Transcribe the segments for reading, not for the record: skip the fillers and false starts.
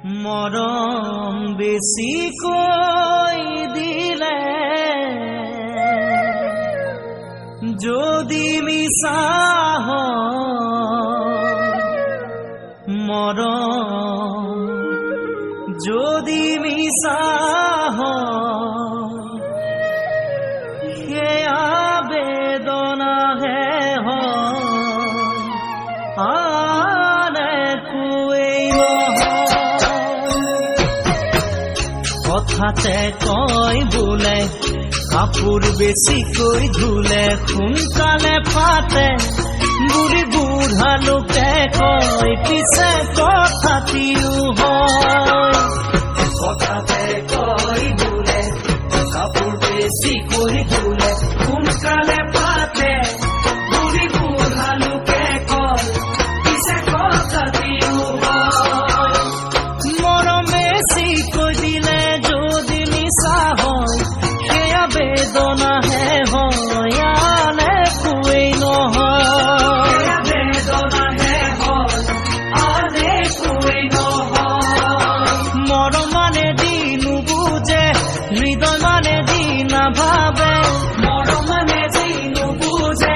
মৰম বেছিকৈ দিলে যদি মিছা মৰম যদি মিছা সেয়া বেদনাহে আন একোৱেই কথাতে কয় বোলে কাপোৰ বেছিকৈ ধুলে সোনকালে ফাটে বুঢ়ী বুঢ়া লোকে কয় পিছে কথাটিও হয় কথাতে কয় বোলে কাপোৰ বেছিকৈ ধুলে সোনকালে ফাটে বুঢ়ী বুঢ়া লোকে কয় পিছে কথাটিও হয় মৰম বেছিকৈ দিলে যদি মিছা হয় সেয়া বেদনাহে হয় আন একোৱেই নহয় বেদনাহে হয় আন একোৱেই নহয় মৰম মানে দি নুবুজে হৃদয় মানে দি নাভাবে মৰম মানে দি নুবুজে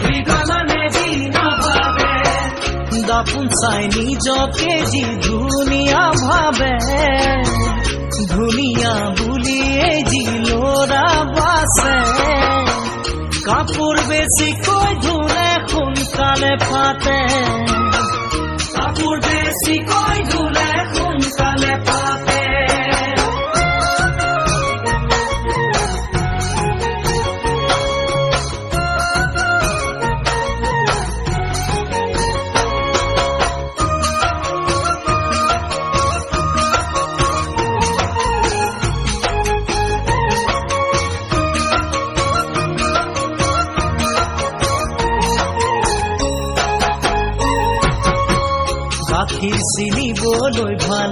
হৃদয় মানে দি নাভাবে দাপোন চাই নিজকে যি ধুনীয়া ভাবে ধুনীয়া বুলিয়ে যি ল'ৰা বাছে কাপোৰ বেছিকৈ ধুলে সোনকালে ফাটে কাপোৰ বেছিকৈ ধুলে সোনকালে ফাটে গাখীৰ চিনিবলৈ ভাল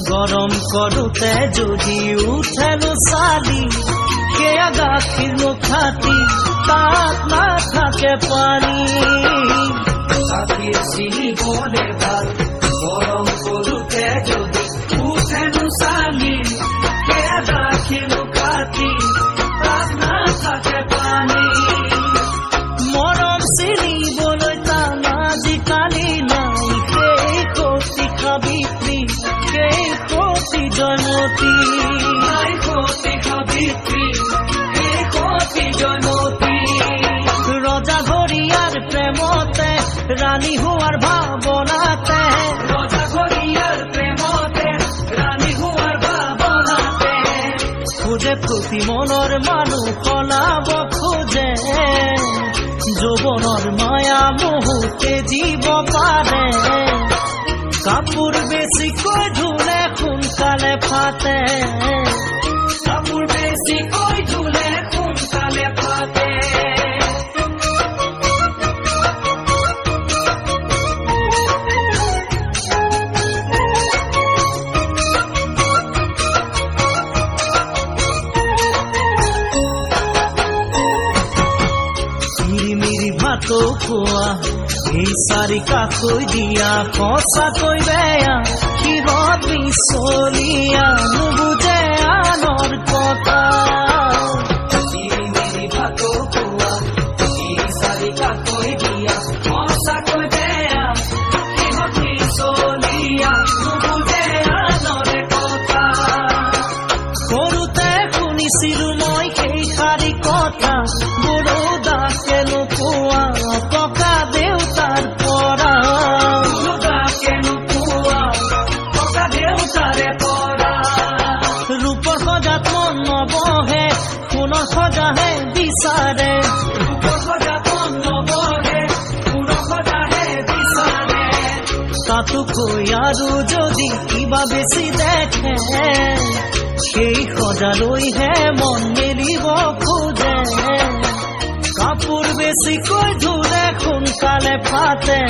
গৰম কৰোঁতে যদি উঠেনো চালি সেয়া গাখীৰ মুখাতি তাত নাথাকে পানী গাখীৰ চিনিবলৈ ভাল গৰম কৰোঁতে যদি উঠেনো চালি সেয়া গাখীৰ মুখাতি তাত নাথাকে পানী মৰম চিনিবলৈ টান আজিকালি নাই সাবিত্ৰী সেই সতী জয়মতী নাই সতী সাবিত্ৰী সেই সতী জয়মতী ৰজা ঘৰিয়াৰ প্ৰেমতে ৰাণী হোৱাৰ ভাৱনাতে ৰজা ঘৰিয়াৰ প্ৰেমতে ৰাণী হোৱাৰ ভাৱনাতে খোজে প্ৰতি মনৰ মানুহ সলাব খোজে যৌৱনৰ মায়া মোহতে জীৱ পাৰে কাপোৰ বেছিকৈ ধুলে সোনকালে ফাটে কাপোৰ বেছিকৈ ধুলে সোনকালে ফাটে মিৰি ভাতো খোৱা এই চাৰি কাকৈ দিয়া সঁচাকৈ বেয়া কিহত মিছলীয়া নুবুজে আনৰ কথা মিৰি ভাতো খোৱা এই চাৰি কাকৈ দিয়া সঁচাকৈ বেয়া কিহত মিছলীয়া নুবুজে আনৰ কথা সৰুতে শুনিছিলো মই সেই শাৰী কথা বুঢ়ো দাসে নোপোৱা ককা দেউতাৰ পৰা ৰূপৰ সজাত মন নবহে সোণৰ সজাহে বিচাৰে ৰূপৰ সজাত মন নবহে সোণৰ সজাহে বিচাৰে তাতোকৈ আৰু যদি কিবা বেছি দেখে সেই সজালৈহে মন মেলিব খোজে কাপোৰ বেছিকৈ ধুলে সোনকালে ফাটে